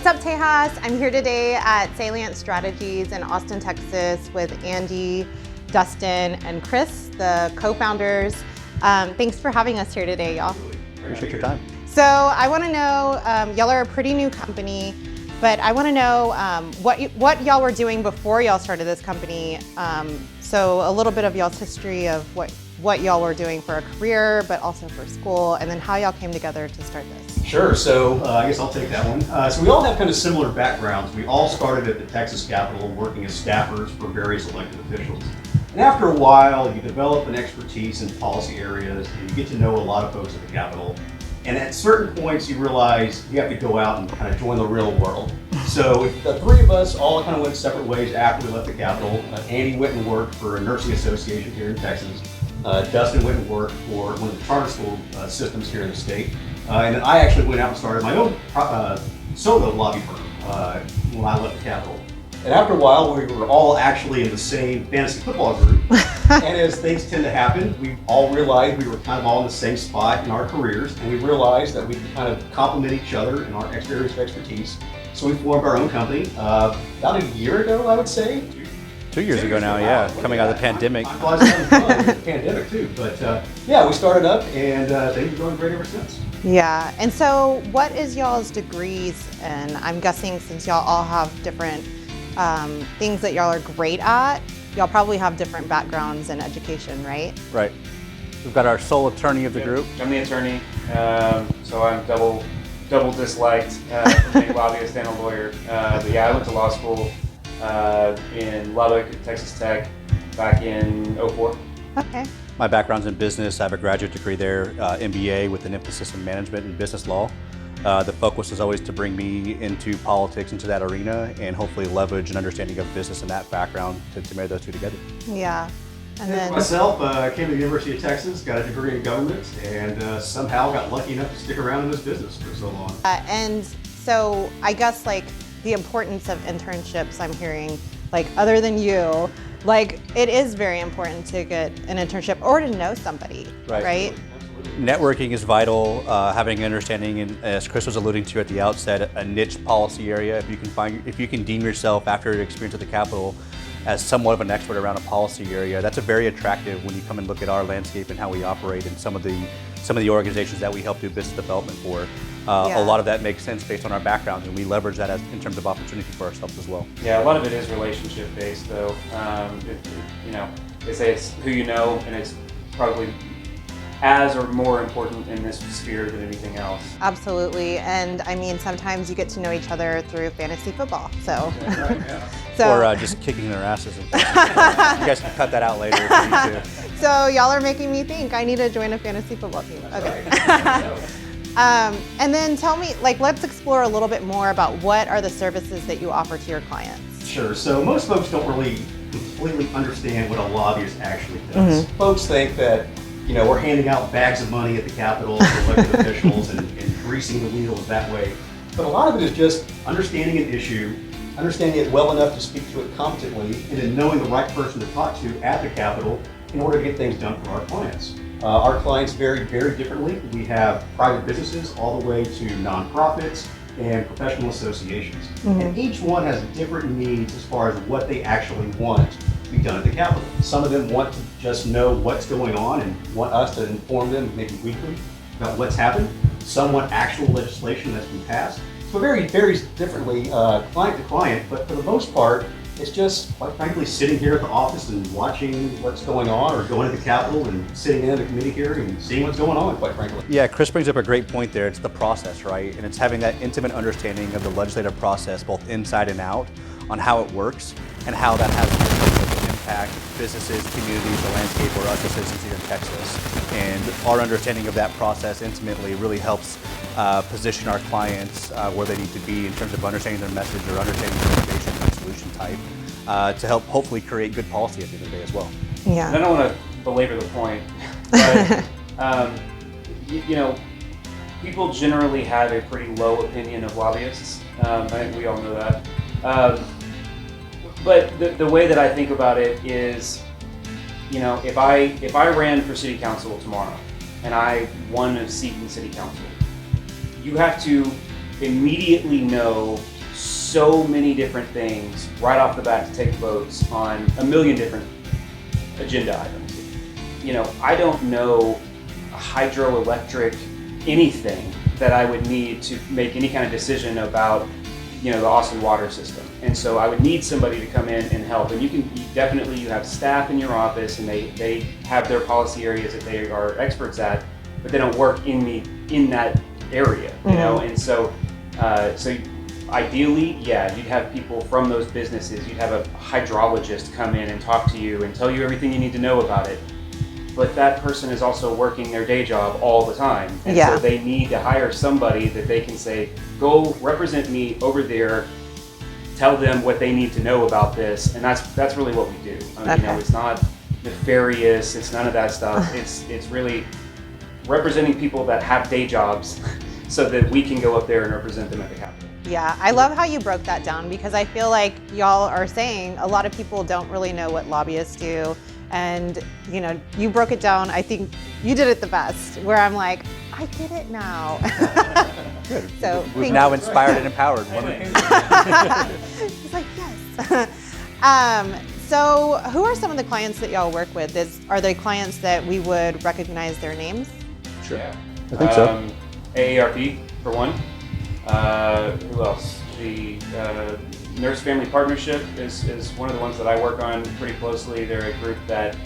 What's up, Tejas? I'm here today at Salient Strategies in Austin, Texas with Andy, Dustin, and Chris, the co-founders. Thanks for having us here today, y'all. Appreciate your time. So I want to know, y'all are a pretty new company, but I want to know what y'all were doing before y'all started this company. So a little bit of y'all's history of what y'all were doing for a career, but also for school, and then how y'all came together to start this. Sure, so I guess I'll take that one. So we all have kind of similar backgrounds. We all started at the Texas Capitol working as staffers for various elected officials. And after a while, you develop an expertise in policy areas and you get to know a lot of folks at the Capitol. And at certain points, you realize you have to go out and kind of join the real world. So the three of us all kind of went separate ways after we left the Capitol. Andy went and worked for a nursing association here in Texas. Dustin went and worked for one of the charter school systems here in the state. And then I actually went out and started my own solo lobby firm when I left the Capitol. And after a while, we were all actually in the same fantasy football group. And as things tend to happen, we all realized we were kind of all in the same spot in our careers. And we realized that we could kind of complement each other in our areas of expertise. So we formed our own company about a year ago, I would say. 2 years ago now, yeah, coming out of the pandemic. I was having fun with the pandemic too, but yeah, we started up and things are going great ever since. Yeah, and so what is y'all's degrees? And I'm guessing since y'all all have different things that y'all are great at, y'all probably have different backgrounds in education, right? Right. We've got our sole attorney of the group. I'm the attorney, so I'm double disliked from being a lobbyist and a lawyer. But yeah, I went to law school in Lubbock at Texas Tech back in '04. Okay. My background's in business. I have a graduate degree there, MBA with an emphasis in management and business law. The focus is always to bring me into politics, into that arena, and hopefully leverage an understanding of business and that background to marry those two together. Yeah. And then myself, I came to the University of Texas, got a degree in government, and somehow got lucky enough to stick around in this business for so long. And so I guess like the importance of internships, I'm hearing, like other than you, like it is very important to get an internship or to know somebody, right? Absolutely. Networking is vital, having an understanding, and as Chris was alluding to at the outset, a niche policy area. If you can deem yourself after your experience at the Capitol as somewhat of an expert around a policy area, that's a very attractive when you come and look at our landscape and how we operate and some of the organizations that we help do business development for. A lot of that makes sense based on our backgrounds, and we leverage that in terms of opportunity for ourselves as well. Yeah, a lot of it is relationship based, though. They say it's who you know, and it's probably as or more important in this sphere than anything else. Absolutely, and I mean sometimes you get to know each other through fantasy football. So, Right, yeah. Or just kicking their asses. You guys can cut that out later if you need to. So y'all are making me think I need to join a fantasy football team. Okay. And then tell me, like, let's explore a little bit more about what are the services that you offer to your clients. Sure, so most folks don't really completely understand what a lobbyist actually does. Mm-hmm. Folks think that, you know, we're handing out bags of money at the Capitol to elected officials and greasing the wheels that way. But a lot of it is just understanding an issue, understanding it well enough to speak to it competently, and then knowing the right person to talk to at the Capitol in order to get things done for our clients. Our clients vary very differently. We have private businesses all the way to nonprofits and professional associations. Mm-hmm. And each one has different needs as far as what they actually want to be done at the Capitol. Some of them want to just know what's going on and want us to inform them maybe weekly about what's happened. Some want actual legislation that's been passed. So it varies differently client to client, but for the most part, it's just, quite frankly, sitting here at the office and watching what's going on, or going to the Capitol and sitting in at a committee hearing and seeing what's going on, quite frankly. Yeah, Chris brings up a great point there. It's the process, right? And it's having that intimate understanding of the legislative process, both inside and out, on how it works and how that has an impact businesses, communities, the landscape, or us as citizens here in Texas. And our understanding of that process intimately really helps position our clients where they need to be in terms of understanding their message or understanding their innovation and solution type to help hopefully create good policy at the end of the day as well. Yeah. I don't want to belabor the point, but you know, people generally have a pretty low opinion of lobbyists. I think we all know that. But the way that I think about it is, you know, if I ran for city council tomorrow and I won a seat in city council, you have to immediately know so many different things right off the bat to take votes on a million different agenda items. I don't know hydroelectric anything that I would need to make any kind of decision about the Austin water system. And so I would need somebody to come in and help. And you have staff in your office, and they have their policy areas that they are experts at, but they don't work in that area, And so ideally, you'd have people from those businesses. You'd have a hydrologist come in and talk to you and tell you everything you need to know about it. But that person is also working their day job all the time. And so they need to hire somebody that they can say, go represent me over there, tell them what they need to know about this. And that's really what we do. It's not nefarious, it's none of that stuff. It's really representing people that have day jobs so that we can go up there and represent them at the Capitol. Yeah, I love how you broke that down, because I feel like y'all are saying a lot of people don't really know what lobbyists do. And you broke it down. I think you did it the best, where I'm like, I get it now. Good. So we've now inspired and empowered. It's like, yes. So who are some of the clients that y'all work with? Are they clients that we would recognize their names? Sure. Yeah. I think so. AARP for one. Who else? The Nurse Family Partnership is one of the ones that I work on pretty closely. They're a group that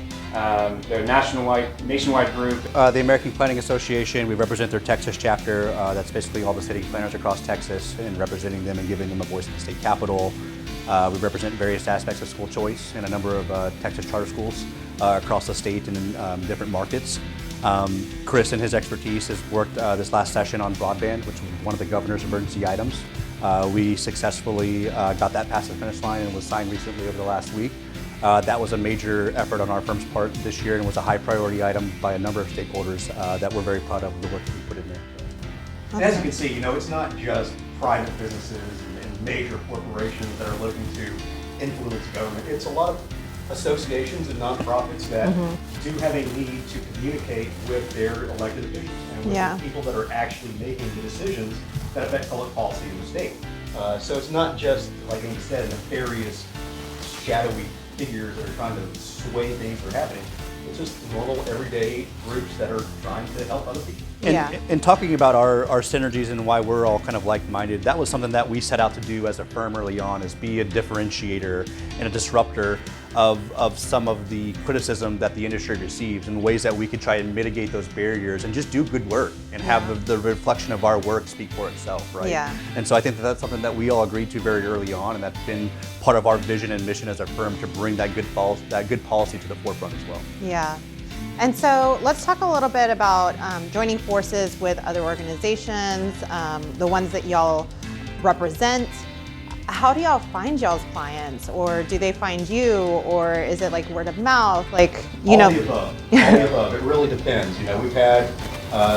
they're a nationwide group. The American Planning Association, we represent their Texas chapter. That's basically all the city planners across Texas, and representing them and giving them a voice at the state capitol. We represent various aspects of school choice in a number of Texas charter schools across the state and in different markets. Chris and his expertise has worked this last session on broadband, which was one of the governor's emergency items. We successfully got that past the finish line and was signed recently over the last week. That was a major effort on our firm's part this year and was a high priority item by a number of stakeholders that we're very proud of the work that we put in there. And as you can see, it's not just private businesses and major corporations that are looking to influence government. It's a lot of associations and nonprofits that do have a need to communicate with their elected officials and with the people that are actually making the decisions that affect public policy in the state. So it's not just, like Amy said, nefarious, shadowy figures that are trying to sway things that are happening. It's just normal, everyday groups that are trying to help other people. And talking about our synergies and why we're all kind of like-minded, that was something that we set out to do as a firm early on, is be a differentiator and a disruptor of some of the criticism that the industry receives, and ways that we could try and mitigate those barriers and just do good work and have the reflection of our work speak for itself, right? Yeah. And so I think that's something that we all agreed to very early on, and that's been part of our vision and mission as a firm, to bring that good policy to the forefront as well. Yeah. And so let's talk a little bit about joining forces with other organizations, the ones that y'all represent. How do y'all find y'all's clients, or do they find you, or is it like word of mouth? Like, All the above. All the above. It really depends. We've had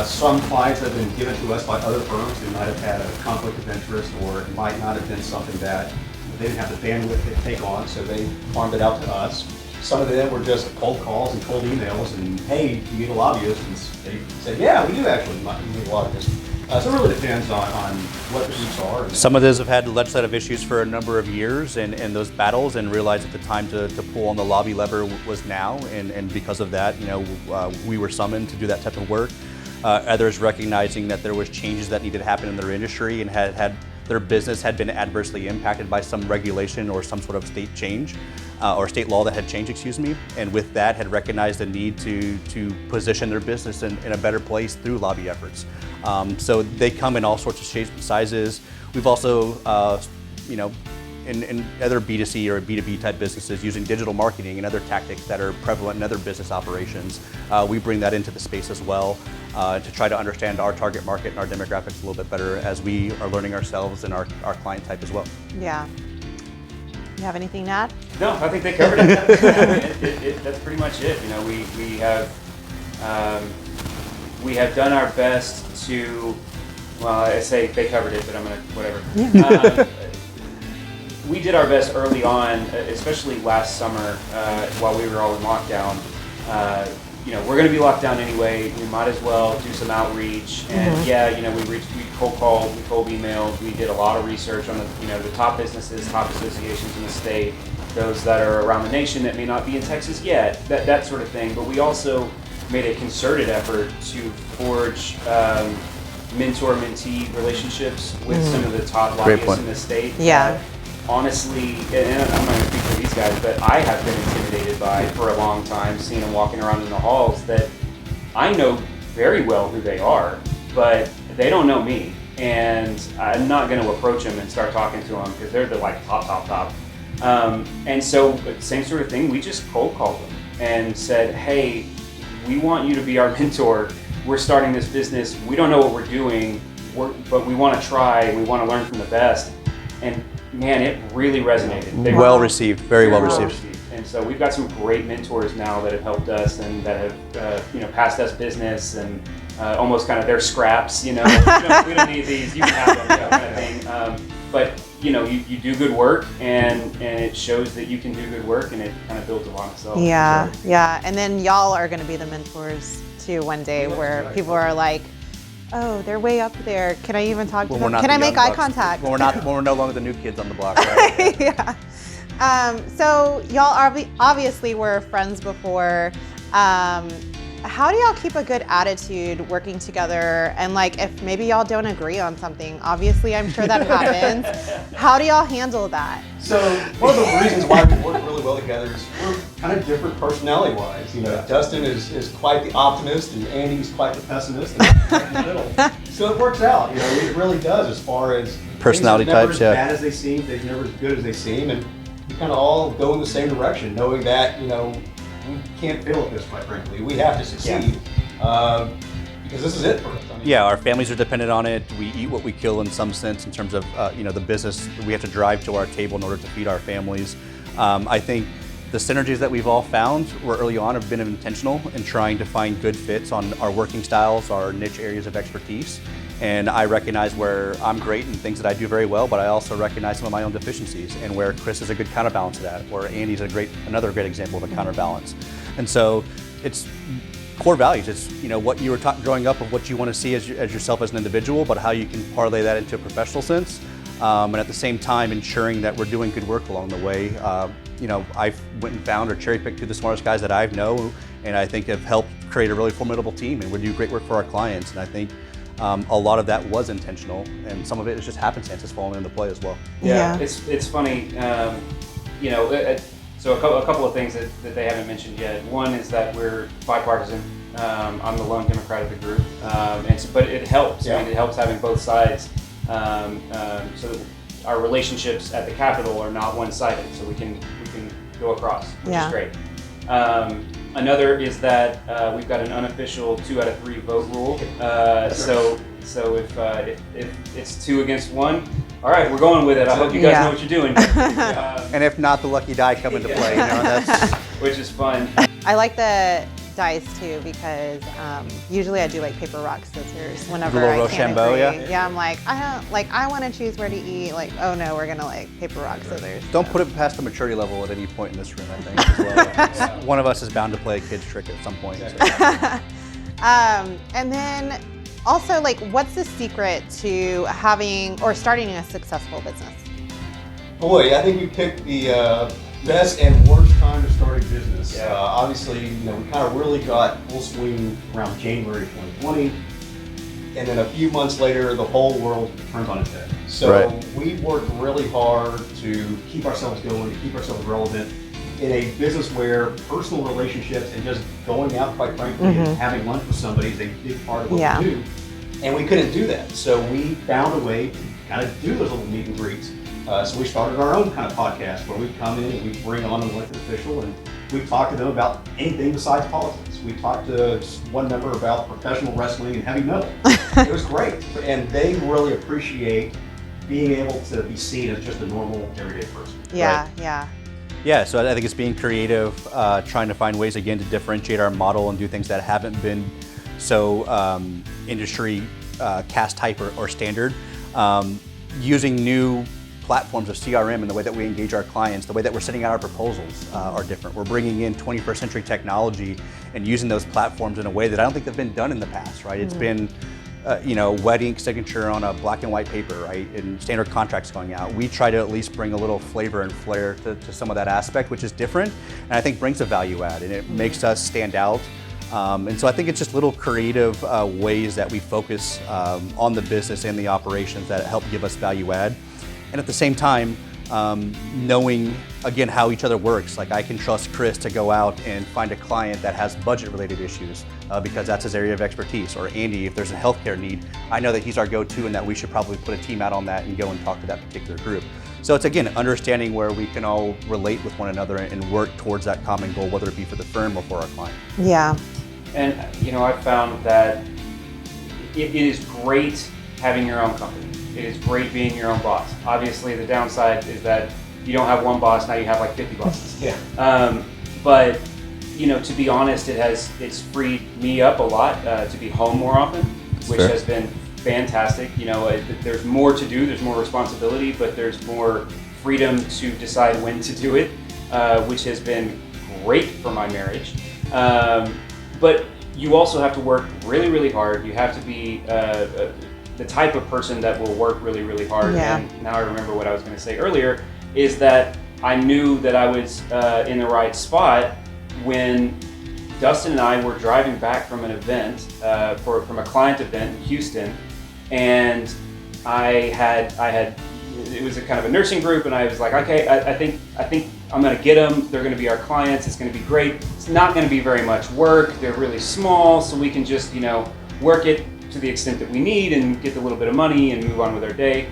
some clients that have been given to us by other firms who might have had a conflict of interest, or it might not have been something that they didn't have the bandwidth to take on, so they farmed it out to us. Some of them were just cold calls and cold emails, and hey, you need a lobbyist? And they said, yeah, we do actually need a lobbyist. So it really depends on what the groups are. Some of those have had legislative issues for a number of years, and those battles, and realized that the time to pull on the lobby lever was now, and because of that, we were summoned to do that type of work. Others recognizing that there was changes that needed to happen in their industry, and had their business had been adversely impacted by some regulation or some sort of state change, or state law that had changed, and with that had recognized the need to position their business in a better place through lobby efforts. So they come in all sorts of shapes and sizes. We've also, in other B2C or B2B type businesses, using digital marketing and other tactics that are prevalent in other business operations, we bring that into the space as well, to try to understand our target market and our demographics a little bit better as we are learning ourselves and our client type as well. Yeah. You have anything to add? No, I think they covered it. That's pretty much it. We have done our best to. Well, I say they covered it, but I'm gonna whatever. We did our best early on, especially last summer while we were all in lockdown, we're going to be locked down anyway. We might as well do some outreach. And we cold called, we cold emailed, we did a lot of research on the top businesses, top associations in the state, those that are around the nation that may not be in Texas yet, that sort of thing. But we also made a concerted effort to forge mentor-mentee relationships with some of the top lobbyists in the state. Yeah. Honestly, and I'm not going to speak for these guys, but I have been intimidated by for a long time, seeing them walking around in the halls that I know very well who they are, but they don't know me. And I'm not going to approach them and start talking to them because they're the top. And so, same sort of thing, we just cold called them and said, hey, we want you to be our mentor. We're starting this business. We don't know what we're doing, but we want to try. We want to learn from the best. And man, it really resonated. They Well received, very well received. And so we've got some great mentors now that have helped us and that have passed us business and almost kind of their scraps. We don't need these. You can have them, kind of thing. But you do good work, and it shows that you can do good work, and it kind of builds upon itself. Yeah, yeah. And then y'all are going to be the mentors too one day, where people are like, oh, they're way up there. Can I even talk to them? Can I make eye contact? When we're no longer the new kids on the block, right? Yeah. So y'all obviously were friends before. How do y'all keep a good attitude working together? And if maybe y'all don't agree on something, obviously I'm sure that happens. How do y'all handle that? So one of the reasons why we work really well together is we're kind of different personality-wise. Dustin is quite the optimist, and Andy's quite the pessimist, and I'm right in the middle. So it works out. It really does as far as Personality things are never types, as yeah. bad as they seem, they're never as good as they seem, and we kind of all go in the same direction, knowing that we can't fail at this, quite frankly. We have to succeed because this is it for us. Yeah, our families are dependent on it. We eat what we kill in some sense in terms of the business we have to drive to our table in order to feed our families. I think the synergies that we've all found early on have been intentional in trying to find good fits on our working styles, our niche areas of expertise. And I recognize where I'm great in things that I do very well, but I also recognize some of my own deficiencies, and where Chris is a good counterbalance to that, where Andy's another great example of a counterbalance. And so it's core values. It's what you were taught growing up of what you want to see as yourself as an individual, but how you can parlay that into a professional sense, and at the same time ensuring that we're doing good work along the way. I went and found or cherry-picked two of the smartest guys that I know, and I think have helped create a really formidable team, and we do great work for our clients. And I think a lot of that was intentional, and some of it is just happenstances falling into play as well. Yeah. It's funny. So a couple of things that they haven't mentioned yet. One is that we're bipartisan. I'm the lone Democrat of the group, but it helps. Yeah. I mean, it helps having both sides, so that our relationships at the Capitol are not one-sided. So we can go across, which is great. Another is that we've got an unofficial 2 out of 3 vote rule. So if it's 2 against 1, all right, we're going with it. I hope you guys know what you're doing. And if not, the lucky die come into play. That's which is fun. I like the dice too, because usually I do paper, rock, scissors whenever The little I can't Rochambeau, agree. yeah? Yeah, I'm I want to choose where to eat. Oh no, we're gonna paper, rock, scissors. Don't put it past the maturity level at any point in this room, I think, as well. One of us is bound to play a kid's trick at some point. So. And then also, what's the secret to having or starting a successful business? Boy, I think we picked the best and worst time to start a business. Obviously, we kind of really got full swing around January 2020, and then a few months later, the whole world turned on its head. So we worked really hard to keep ourselves going, to keep ourselves relevant in a business where personal relationships and just going out, quite frankly, and having lunch with somebody is a big part of what we do. And we couldn't do that. So we found a way to kind of do those little meet and greets. So we started our own kind of podcast where we'd come in and we'd bring on an elected official and we'd talk to them about anything besides politics. We talked to one member about professional wrestling and heavy metal. It was great. And they really appreciate being able to be seen as just a normal, everyday person. Yeah, so I think it's being creative, trying to find ways, again, to differentiate our model and do things that haven't been so industry cast type or standard. Using new platforms of CRM and the way that we engage our clients, the way that we're sending out our proposals are different. We're bringing in 21st century technology and using those platforms in a way that I don't think they've been done in the past, right? It's been wet ink signature on a black and white paper, right? And standard contracts going out. We try to at least bring a little flavor and flair to some of that aspect, which is different, and I think brings a value add, and it makes us stand out. And so I think it's just little creative ways that we focus on the business and the operations that help give us value add. And at the same time, knowing, again, how each other works. Like I can trust Chris to go out and find a client that has budget-related issues because that's his area of expertise. Or Andy, if there's a healthcare need, I know that he's our go-to and that we should probably put a team out on that and go and talk to that particular group. So it's, again, understanding where we can all relate with one another and work towards that common goal, whether it be for the firm or for our client. Yeah. And I've found that it is great having your own company. It is great being your own boss. Obviously, the downside is that you don't have one boss, now you have like 50 bosses. Yeah. But to be honest, it's freed me up a lot to be home more often, which fair. has been fantastic. There's more to do, there's more responsibility, but there's more freedom to decide when to do it, which has been great for my marriage. But you also have to work really, really hard. You have to be the type of person that will work really, really hard. Yeah. And now I remember what I was going to say earlier, is that I knew that I was in the right spot when Dustin and I were driving back from an event, from a client event in Houston, and I had it was a kind of a nursing group, and I was like, okay, I think I'm going to get them. They're going to be our clients. It's going to be great. It's not going to be very much work. They're really small, so we can just work it to the extent that we need and get a little bit of money and move on with our day.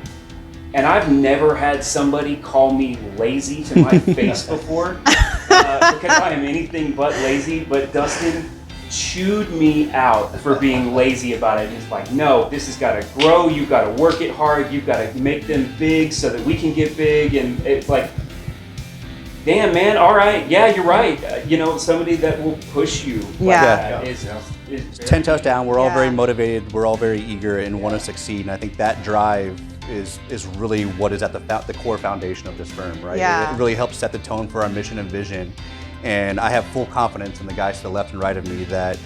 And I've never had somebody call me lazy to my face before because I am anything but lazy. But Dustin chewed me out for being lazy about it. He's like, no, this has got to grow. You've got to work it hard. You've got to make them big so that we can get big. And it's like, damn, man, all right. Yeah, you're right. Somebody that will push you. Yeah. Is 10 toes down, we're all very Yeah. motivated, we're all very eager and want to succeed, and I think that drive is really what is at the core foundation of this firm, right? Yeah. It really helps set the tone for our mission and vision, and I have full confidence in the guys to the left and right of me that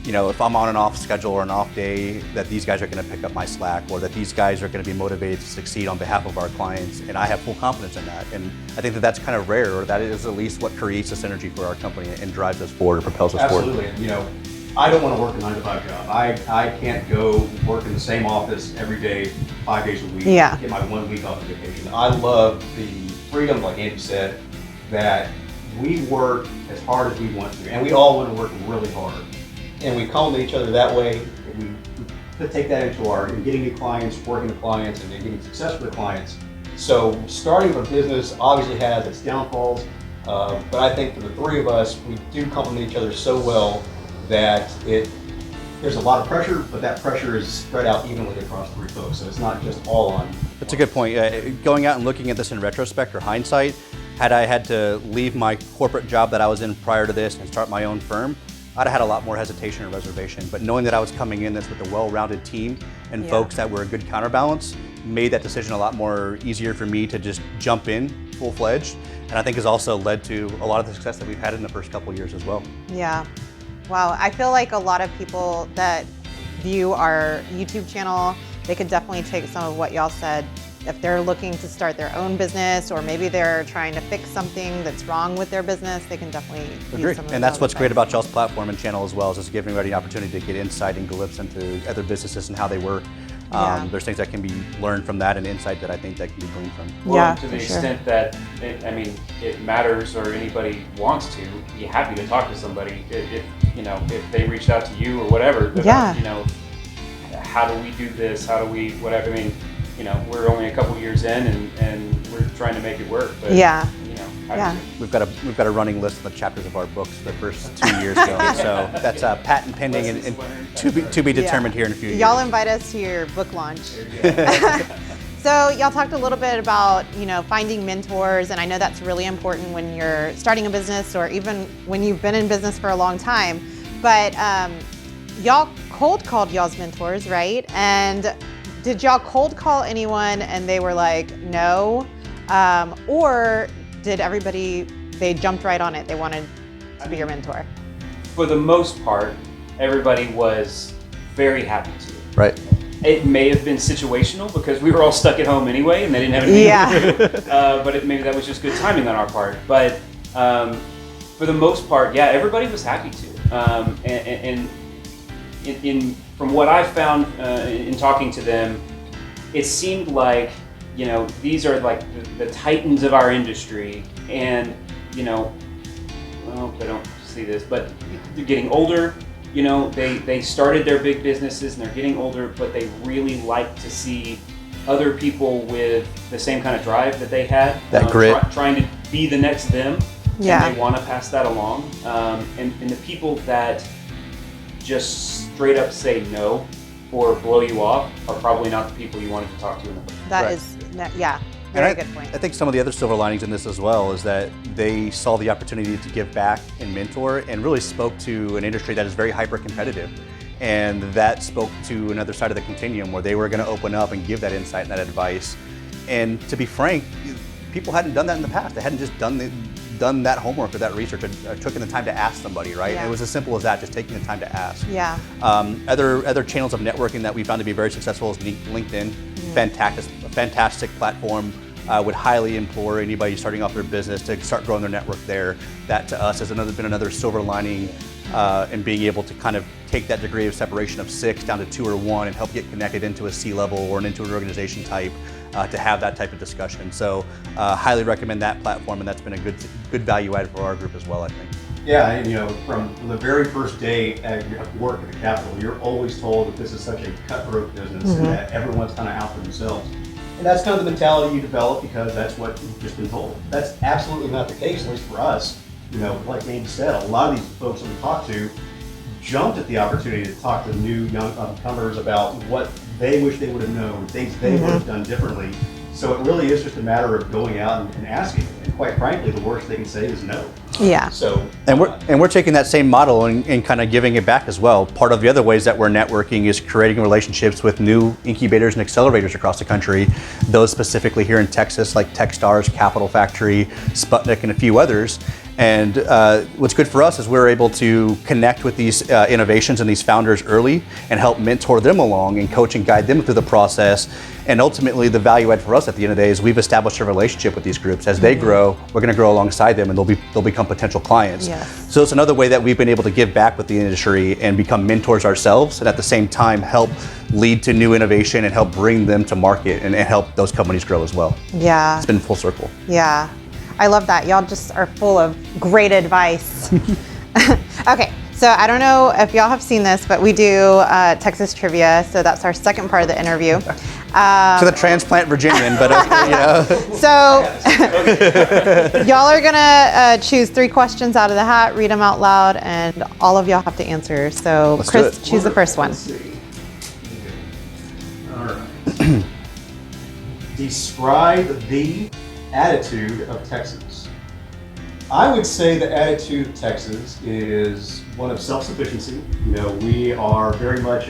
if I'm on an off schedule or an off day, that these guys are going to pick up my slack, or that these guys are going to be motivated to succeed on behalf of our clients, and I have full confidence in that. And I think that that's kind of rare, or that is at least what creates a synergy for our company and drives us forward or propels us forward. Absolutely. I don't want to work a 9-to-5 job. I can't go work in the same office every day, 5 days a week, Yeah. get my 1 week off of vacation. I love the freedom, like Andy said, that we work as hard as we want to, and we all want to work really hard. And we compliment each other that way. We take that into in getting new clients, working with clients, and then getting success with clients. So starting a business obviously has its downfalls, but I think for the three of us, we do complement each other so well that there's a lot of pressure, but that pressure is spread out evenly across 3 folks. So it's not just all on. That's a good point. Going out and looking at this in retrospect or hindsight, had I had to leave my corporate job that I was in prior to this and start my own firm, I'd have had a lot more hesitation or reservation. But knowing that I was coming in this with a well-rounded team and folks that were a good counterbalance made that decision a lot more easier for me to just jump in full-fledged. And I think has also led to a lot of the success that we've had in the first couple of years as well. Yeah. Wow. I feel like a lot of people that view our YouTube channel, they could definitely take some of what y'all said if they're looking to start their own business, or maybe they're trying to fix something that's wrong with their business. They can definitely use some of And that's y'all's what's great advice. about y'all's platform and channel as well, is just giving everybody an opportunity to get insight and glimpse into other businesses and how they work. Yeah. There's things that can be learned from that and insight that I think that can be gleaned from. Well, Yeah, to the for sure. extent that it matters or anybody wants to, be happy to talk to somebody if they reached out to you or whatever. About, Yeah. How do we do this? How do we whatever? We're only a couple years in and we're trying to make it work. But Yeah. how Yeah. do We've got a running list of the chapters of our books the first 2 years ago, so that's patent pending and to be determined here in a few years. Y'all invite us to your book launch. So y'all talked a little bit about, finding mentors, and I know that's really important when you're starting a business or even when you've been in business for a long time. But y'all cold called y'all's mentors, right? And did y'all cold call anyone and they were like, no? Or did everybody, they jumped right on it, they wanted to be your mentor? For the most part, everybody was very happy to. Right. It may have been situational because we were all stuck at home anyway and they didn't have anything to do. But maybe that was just good timing on our part. But for the most part, yeah, everybody was happy to. From what I found in talking to them, it seemed like, you know, these are like the titans of our industry, and, you know, I hope they don't see this, but they're getting older. You know, they started their big businesses and they're getting older, but they really like to see other people with the same kind of drive that they had. That grit. Trying to be the next them. Yeah. And they want to pass that along. And the people that just straight up say no or blow you off are probably not the people you wanted to talk to in the first place. That Right. is, yeah, very good point. I think some of the other silver linings in this as well is that they saw the opportunity to give back and mentor, and really spoke to an industry that is very hyper competitive. And that spoke to another side of the continuum where they were going to open up and give that insight and that advice. And to be frank, people hadn't done that in the past. They hadn't just done that homework or that research or taken the time to ask somebody, right? Yeah. It was as simple as that, just taking the time to ask. Yeah. Other channels of networking that we found to be very successful is LinkedIn. Fantastic platform. Would highly implore anybody starting off their business to start growing their network there. That to us has been another silver lining in being able to kind of take that degree of separation of 6 down to 2 or 1 and help get connected into a C-level or into an organization type to have that type of discussion. So highly recommend that platform, and that's been a good value add for our group as well, I think. Yeah, and you know, from the very first day at work at the Capitol, you're always told that this is such a cutthroat business and that everyone's kind of out for themselves. And that's kind of the mentality you develop because that's what you've just been told. That's absolutely not the case, at least for us. You know, like Andy said, a lot of these folks that we talked to jumped at the opportunity to talk to new young upcomers about what they wish they would have known, things they would have done differently. So it really is just a matter of going out and asking. And quite frankly, the worst they can say is no. Yeah. So And we're taking that same model and kind of giving it back as well. Part of the other ways that we're networking is creating relationships with new incubators and accelerators across the country. Those specifically here in Texas, like Techstars, Capital Factory, Sputnik, and a few others. And what's good for us is we're able to connect with these innovations and these founders early and help mentor them along and coach and guide them through the process. And ultimately, the value add for us at the end of the day is we've established a relationship with these groups. As they grow, we're going to grow alongside them, and they'll become potential clients. Yes. So it's another way that we've been able to give back with the industry and become mentors ourselves, and at the same time help lead to new innovation and help bring them to market and help those companies grow as well. Yeah. It's been full circle. Yeah. I love that. Y'all just are full of great advice. Okay, so I don't know if y'all have seen this, but we do Texas trivia, so that's our second part of the interview. To the transplant Virginian, but you know. So y'all are gonna choose 3 questions out of the hat, read them out loud, and all of y'all have to answer. So Let's Chris, do it. choose the first one. Let's see. All right. Describe the attitude of Texans. I would say the attitude of Texans is one of self-sufficiency. You know, we are very much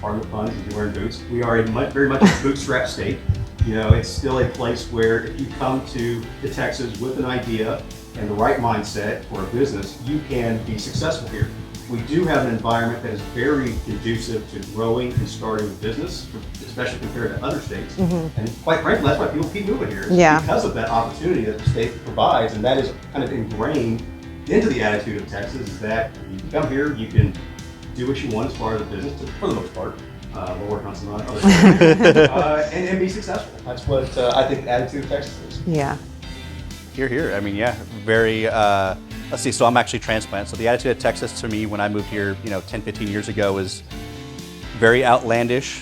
pardon the pun, if you're wearing boots, we are very much a bootstrap state. You know, it's still a place where if you come to Texas with an idea and the right mindset for a business, you can be successful here. We do have an environment that is very conducive to growing and starting a business, especially compared to other states. And quite frankly, that's why people keep moving here. Yeah. Because of that opportunity that the state provides, and that is kind of ingrained into the attitude of Texas, is that you can come here, you can do what you want as far as a business, for the most part. We're working on some other stuff. And be successful. That's what I think the attitude of Texas is. Yeah. Here. I mean, yeah, very, let's see, so I'm actually transplant. So the attitude of Texas to me when I moved here, 10, 15 years ago was very outlandish,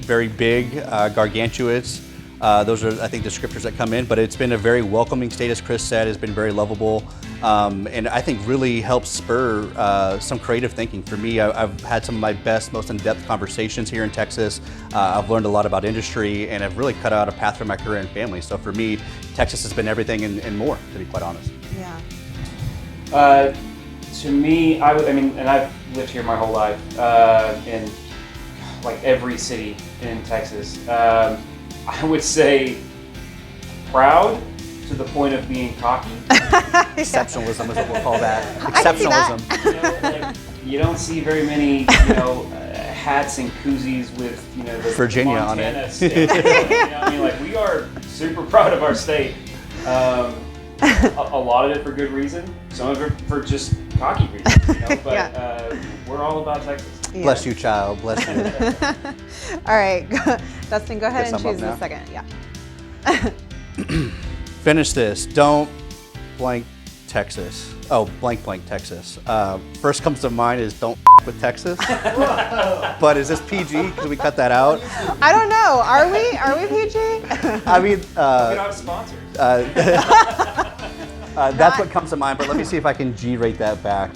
very big, gargantuous. Those are, I think, the descriptors that come in, but it's been a very welcoming state, as Chris said. It's been very lovable, and I think really helps spur some creative thinking. For me, I've had some of my best, most in-depth conversations here in Texas. I've learned a lot about industry, and I've really cut out a path for my career and family. So for me, Texas has been everything and more, to be quite honest. Yeah. To me, and I've lived here my whole life, and like every city in Texas. I would say proud to the point of being cocky. Exceptionalism is what we'll call that. Exceptionalism. You don't see very many, hats and koozies with, the Virginia Montana on it. state. We are super proud of our state. A lot of it for good reason, some of it for just cocky reasons. But we're all about Texas. Yeah. Bless you, child. Bless you. All right, Dustin, go ahead Guess and I'm up choose the now? second. Yeah. Finish this. Don't blank Texas. Oh, blank Texas. First comes to mind is don't with Texas. But is this PG? Could we cut that out? I don't know. Are we PG? I mean, Get our sponsors. that's what comes to mind. But let me see if I can G-rate that back.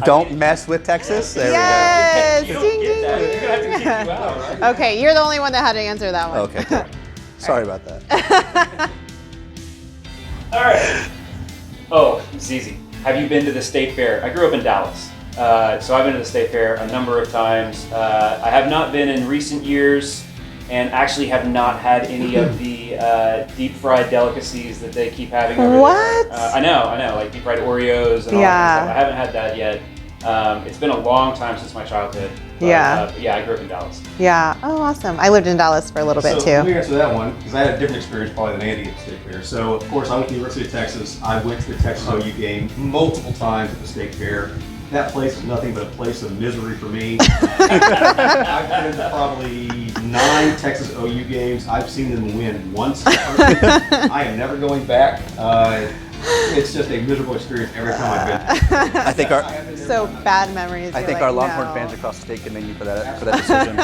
Don't mess with Texas. There Yes. You don't Ding, get that. ding, You're gonna have to kick you out, right? Okay, you're the only one that had to answer that we one. go. Okay. Cool. Sorry about that. All right. Oh, it's easy. Have you been to the State Fair? I grew up in Dallas, so I've been to the State Fair a number of times. I have not been in recent years, and actually have not had any of the deep fried delicacies that they keep having over What? there. I know, like deep fried Oreos and all that kind of stuff. I haven't had that yet. It's been a long time since my childhood. But, Yeah. I grew up in Dallas. Yeah. Oh, awesome. I lived in Dallas for a little bit So let me too. answer that one, because I had a different experience probably than Andy at the State Fair. So, of course, I went to the University of Texas. I went to the Texas OU game multiple times at the State Fair. That place is nothing but a place of misery for me. I've been to probably 9 Texas OU games. I've seen them win once. I am never going back. It's just a miserable experience every time I've been. I think our So bad memories. I You're think like, our Longhorn no. fans across the state commend you for that decision.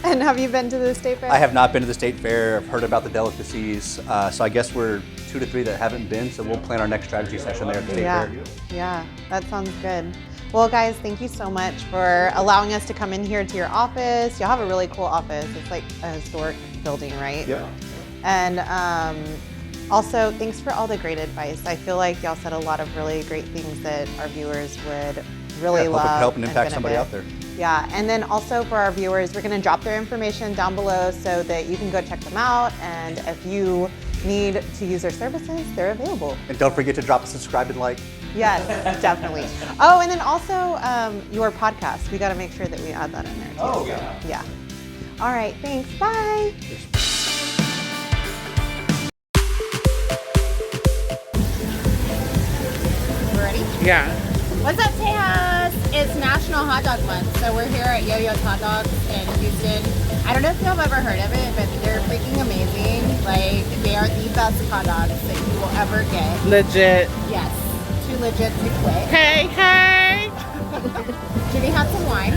And have you been to the State Fair? I have not been to the State Fair. I've heard about the delicacies. So I guess we're 2 to 3 that haven't been. So we'll plan our next strategy session there at the State Yeah. Fair. Yeah, that sounds good. Well, guys, thank you so much for allowing us to come in here to your office. You have a really cool office. It's like a historic building, right? Yeah. And also, thanks for all the great advice. I feel like y'all said a lot of really great things that our viewers would really Hope it love. can help and impact somebody out benefit. there. Yeah, and then also for our viewers, we're going to drop their information down below so that you can go check them out. And if you need to use their services, they're available. And don't forget to drop a subscribe and like. Yes, definitely. Oh, and then also your podcast. We got to make sure that we add that in there too. Oh, so, yeah. Yeah. All right, thanks. Bye. Ready? Yeah. What's up, Tejas? It's National Hot Dog Month, so we're here at YoYo's Hot Dogs in Houston. I don't know if y'all have ever heard of it, but they're freaking amazing. Like, they are the best hot dogs that you will ever get. Legit. Yes, too legit to quit. Hey, hey! Judy had some wine.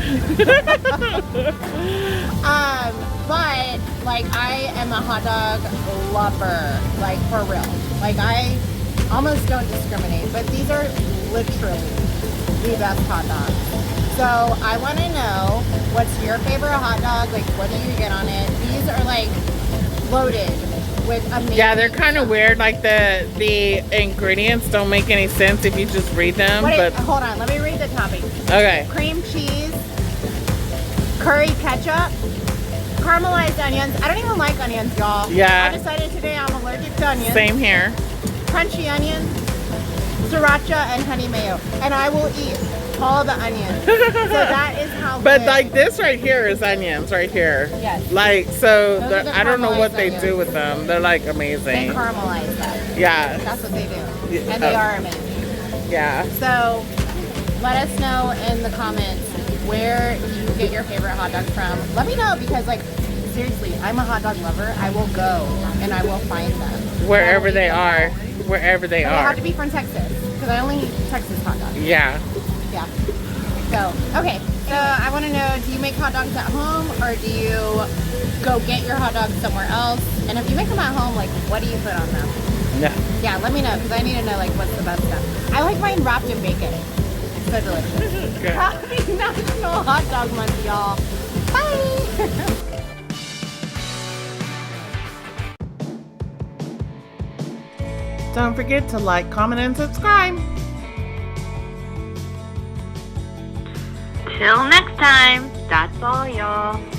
But, like, I am a hot dog lover, like, for real. Like, I almost don't discriminate, but these are literally the best hot dogs. So I want to know, what's your favorite hot dog? Like, what do you get on it? These are like loaded with amazing. Yeah, they're kind of stuff. weird. Like the ingredients don't make any sense if you just read them. But Hold on, let me read the toppings. okay. Cream cheese, curry ketchup, caramelized onions. I don't even like onions, y'all. Yeah. I decided today I'm allergic to onions. Same here. Crunchy onions, sriracha, and honey mayo. And I will eat all the onions. So that is how But good. like this right here is onions right here. Yes. Like so, Those are the I don't know what caramelized they onions. do with them. They're like They amazing. caramelize that. Yeah. That's what they do. Yeah. And they are amazing. Yeah. So let us know in the comments where you get your favorite hot dogs from. Let me know, because like seriously, I'm a hot dog lover. I will go and I will find them. Wherever they are. Wherever they But they are. have to be from Texas, because I only eat Texas hot dogs. Yeah. Yeah. So, okay. So I want to know, do you make hot dogs at home, or do you go get your hot dogs somewhere else? And if you make them at home, like, what do you put on them? Yeah. Yeah, let me know, because I need to know, like, what's the best stuff. I like mine wrapped in bacon. It's so delicious. Okay. Happy National Hot Dog Month, y'all. Bye! Don't forget to like, comment, and subscribe. Till next time, that's all, y'all.